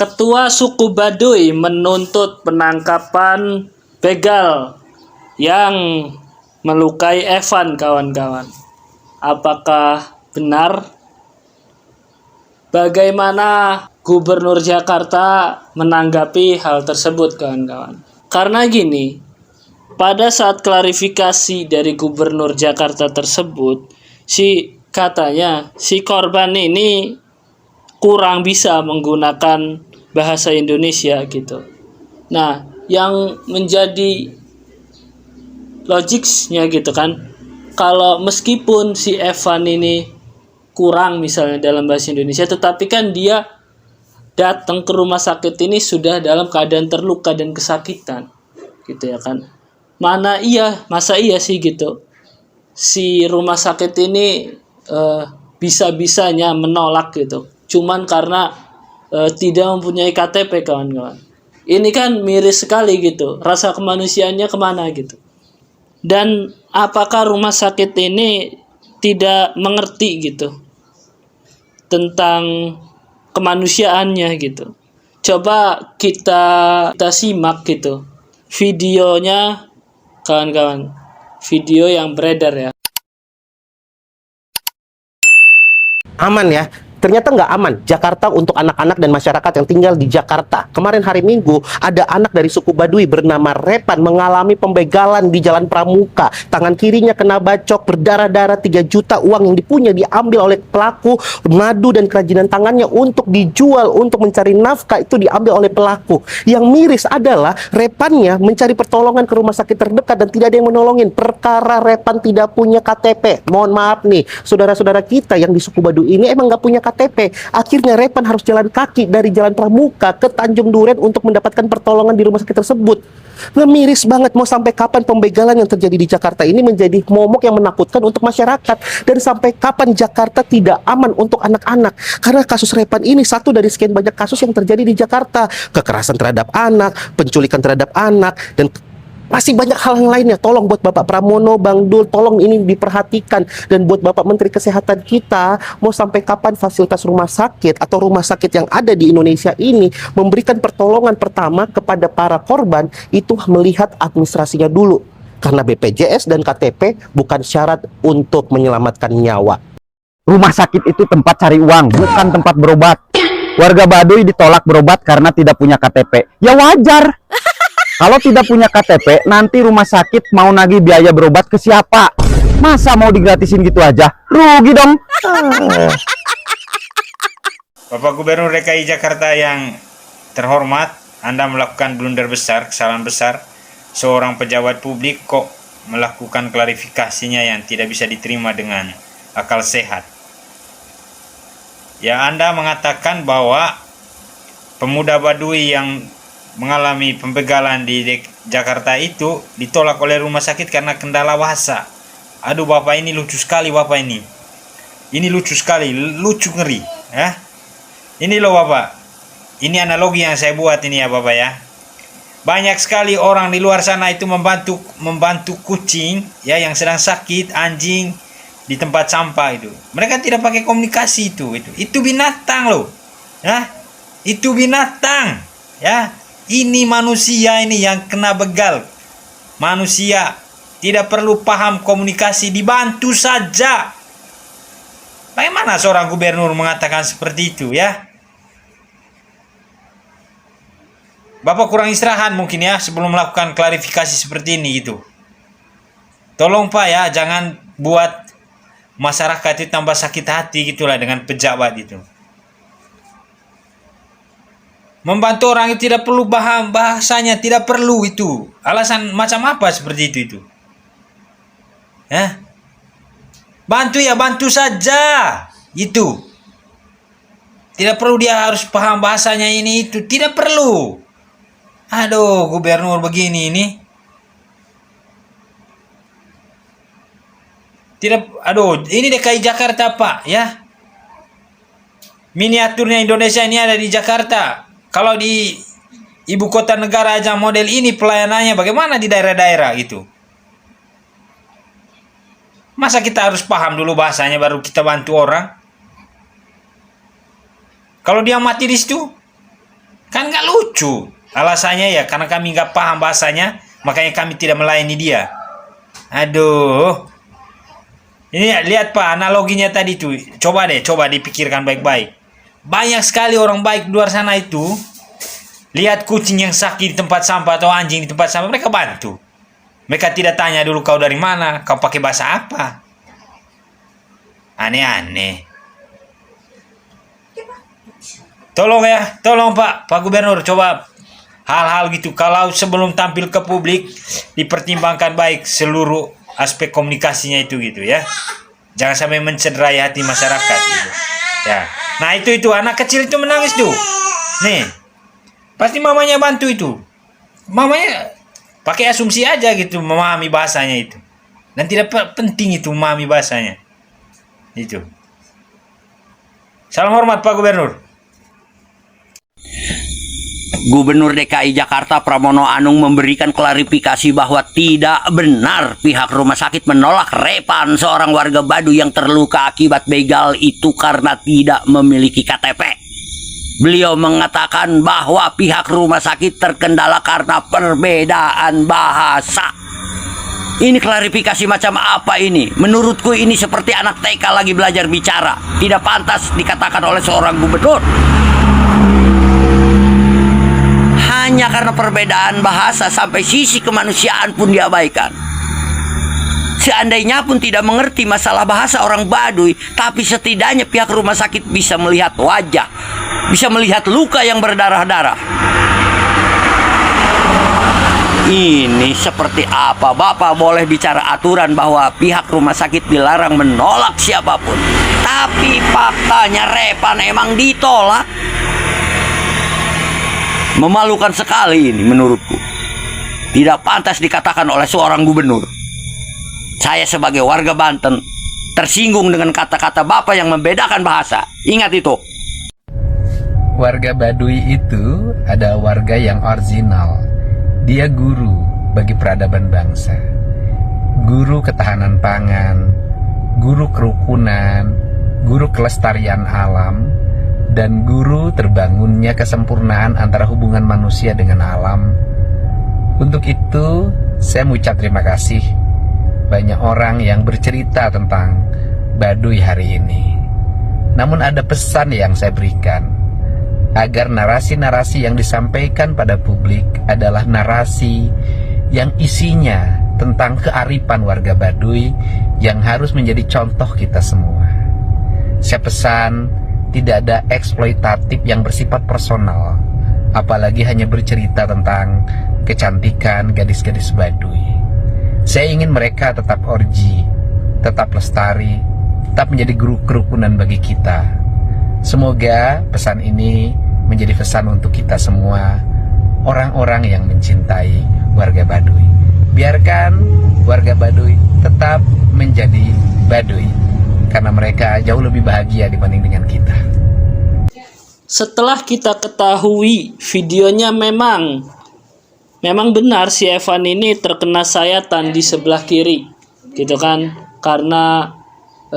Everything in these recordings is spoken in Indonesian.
Ketua suku Baduy menuntut penangkapan begal yang melukai Evan, kawan-kawan. Apakah benar? Bagaimana Gubernur Jakarta menanggapi hal tersebut, kawan-kawan? Karena gini, pada saat klarifikasi dari Gubernur Jakarta tersebut, katanya si korban ini kurang bisa menggunakan bahasa Indonesia gitu. Nah, yang menjadi logiknya gitu kan, kalau meskipun si Evan ini kurang misalnya dalam bahasa Indonesia, tetapi kan dia datang ke rumah sakit ini sudah dalam keadaan terluka dan kesakitan gitu ya kan. Masa iya sih gitu si rumah sakit ini bisa-bisanya menolak gitu cuman karena tidak mempunyai KTP, kawan-kawan. Ini kan miris sekali gitu, rasa kemanusiaannya kemana gitu. Dan apakah rumah sakit ini tidak mengerti gitu tentang kemanusiaannya gitu. Coba kita simak gitu videonya, kawan-kawan. Video yang beredar ya. Aman ya. Ternyata nggak aman. Jakarta untuk anak-anak dan masyarakat yang tinggal di Jakarta. Kemarin hari Minggu, ada anak dari suku Baduy bernama Repan mengalami pembegalan di Jalan Pramuka. Tangan kirinya kena bacok, berdarah-darah, 3 juta uang yang dipunya diambil oleh pelaku. Madu dan kerajinan tangannya untuk dijual, untuk mencari nafkah itu diambil oleh pelaku. Yang miris adalah Repannya mencari pertolongan ke rumah sakit terdekat dan tidak ada yang menolongin. Perkara Repan tidak punya KTP. Mohon maaf nih, saudara-saudara kita yang di suku Baduy ini emang nggak punya KTP. Akhirnya Repan harus jalan kaki dari Jalan Pramuka ke Tanjung Duren untuk mendapatkan pertolongan di rumah sakit tersebut. Nah, miris banget. Mau sampai kapan pembegalan yang terjadi di Jakarta ini menjadi momok yang menakutkan untuk masyarakat? Dan sampai kapan Jakarta tidak aman untuk anak-anak? Karena kasus Repan ini satu dari sekian banyak kasus yang terjadi di Jakarta. Kekerasan terhadap anak, penculikan terhadap anak, dan masih banyak hal yang lainnya. Tolong buat Bapak Pramono, Bang Dul, tolong ini diperhatikan. Dan buat Bapak Menteri Kesehatan kita, mau sampai kapan fasilitas rumah sakit atau rumah sakit yang ada di Indonesia ini memberikan pertolongan pertama kepada para korban itu melihat administrasinya dulu. Karena BPJS dan KTP bukan syarat untuk menyelamatkan nyawa. Rumah sakit itu tempat cari uang, bukan tempat berobat. Warga Baduy ditolak berobat karena tidak punya KTP. Ya wajar. Kalau tidak punya KTP, nanti rumah sakit mau nagih biaya berobat ke siapa? Masa mau digratisin gitu aja? Rugi dong. Bapak Gubernur DKI Jakarta yang terhormat, Anda melakukan blunder besar, kesalahan besar. Seorang pejabat publik kok melakukan klarifikasinya yang tidak bisa diterima dengan akal sehat. Ya, Anda mengatakan bahwa pemuda Baduy yang mengalami pembegalan di Jakarta itu ditolak oleh rumah sakit karena kendala bahasa. Aduh, Bapak ini lucu sekali, Bapak ini. Ini lucu sekali, lucu ngeri, ya. Ini loh Bapak. Ini analogi yang saya buat ini ya Bapak ya. Banyak sekali orang di luar sana itu membantu kucing ya yang sedang sakit, anjing di tempat sampah itu. Mereka tidak pakai komunikasi itu. Itu binatang loh. Ya. Itu binatang, ya. Ini manusia ini yang kena begal. Manusia tidak perlu paham komunikasi, dibantu saja. Bagaimana seorang gubernur mengatakan seperti itu ya? Bapak kurang istirahat mungkin ya sebelum melakukan klarifikasi seperti ini gitu. Tolong Pak ya, jangan buat masyarakat itu tambah sakit hati gitulah dengan pejabat itu. Membantu orang itu tidak perlu paham bahasanya, tidak perlu itu. Alasan macam apa seperti itu? Ya. Bantu ya, bantu saja. Itu. Tidak perlu dia harus paham bahasanya ini itu, tidak perlu. Aduh, gubernur begini ini. Ini DKI Jakarta, Pak, ya. Miniaturnya Indonesia ini ada di Jakarta. Kalau di ibu kota negara aja model ini pelayanannya, bagaimana di daerah-daerah gitu? Masa kita harus paham dulu bahasanya baru kita bantu orang? Kalau dia mati di situ, lucu. Alasannya ya karena kami nggak paham bahasanya, makanya kami tidak melayani dia. Aduh. Ini lihat Pak analoginya tadi tuh. Coba dipikirkan baik-baik. Banyak sekali orang baik di luar sana itu. Lihat kucing yang sakit di tempat sampah atau anjing di tempat sampah, mereka bantu. Mereka tidak tanya dulu kau dari mana, kau pakai bahasa apa. Aneh-aneh. Tolong Pak Gubernur, coba hal-hal gitu. Kalau sebelum tampil ke publik, dipertimbangkan baik seluruh aspek komunikasinya itu gitu ya. Jangan sampai mencederai hati masyarakat gitu. Ya. Nah itu anak kecil itu menangis tuh. Nih, pasti mamanya bantu itu. Mamanya pakai asumsi aja gitu memahami bahasanya itu. Dan tidak penting itu memahami bahasanya. Itu. Salam hormat Pak Gubernur. Gubernur DKI Jakarta Pramono Anung memberikan klarifikasi bahwa tidak benar pihak rumah sakit menolak Repan, seorang warga Baduy yang terluka akibat begal itu karena tidak memiliki KTP. Beliau mengatakan bahwa pihak rumah sakit terkendala karena perbedaan bahasa. Ini klarifikasi macam apa ini? Menurutku ini seperti anak TK lagi belajar bicara. Tidak pantas dikatakan oleh seorang gubernur. Hanya karena perbedaan bahasa sampai sisi kemanusiaan pun diabaikan. Seandainya pun tidak mengerti masalah bahasa orang Baduy, tapi setidaknya pihak rumah sakit bisa melihat wajah, bisa melihat luka yang berdarah-darah. Ini seperti apa? Bapak boleh bicara aturan bahwa pihak rumah sakit dilarang menolak siapapun, tapi faktanya Repan emang ditolak. Memalukan sekali ini menurutku. Tidak pantas dikatakan oleh seorang gubernur. Saya sebagai warga Banten tersinggung dengan kata-kata Bapak yang membedakan bahasa. Ingat itu. Warga Baduy itu ada warga yang original. Dia guru bagi peradaban bangsa. Guru ketahanan pangan, guru kerukunan, guru kelestarian alam, dan guru terbangunnya kesempurnaan antara hubungan manusia dengan alam. Untuk itu, saya mengucap terima kasih banyak orang yang bercerita tentang Baduy hari ini. Namun ada pesan yang saya berikan, agar narasi-narasi yang disampaikan pada publik adalah narasi yang isinya tentang kearifan warga Baduy yang harus menjadi contoh kita semua. Saya pesan, tidak ada eksploitatif yang bersifat personal, apalagi hanya bercerita tentang kecantikan gadis-gadis Baduy. Saya ingin mereka tetap orji, tetap lestari, tetap menjadi guru kerukunan bagi kita. Semoga pesan ini menjadi pesan untuk kita semua, orang-orang yang mencintai warga Baduy. Biarkan warga Baduy tetap menjadi Baduy, karena mereka jauh lebih bahagia dibanding dengan kita. Setelah kita ketahui videonya memang benar si Evan ini terkena sayatan di sebelah kiri, gitu kan, karena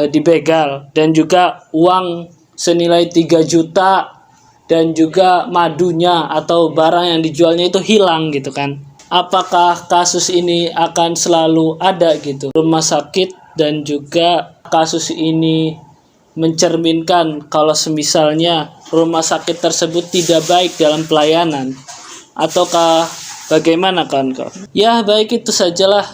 dibegal, dan juga uang senilai 3 juta dan juga madunya atau barang yang dijualnya itu hilang gitu kan. Apakah kasus ini akan selalu ada gitu? Rumah sakit dan juga kasus ini mencerminkan kalau semisalnya rumah sakit tersebut tidak baik dalam pelayanan, ataukah bagaimana kawan-kawan? Ya baik, itu sajalah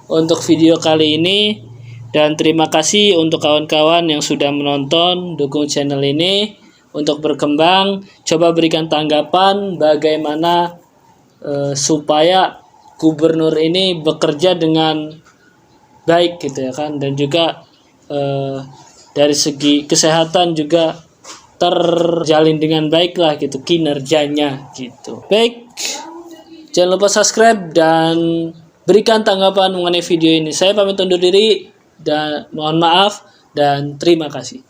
untuk video kali ini. Dan terima kasih untuk kawan-kawan yang sudah menonton. Dukung channel ini untuk berkembang. Coba berikan tanggapan bagaimana supaya gubernur ini bekerja dengan baik gitu ya kan. Dan juga dari segi kesehatan juga terjalin dengan baik lah gitu kinerjanya gitu. Baik, jangan lupa subscribe dan berikan tanggapan mengenai video ini. Saya pamit undur diri dan mohon maaf dan terima kasih.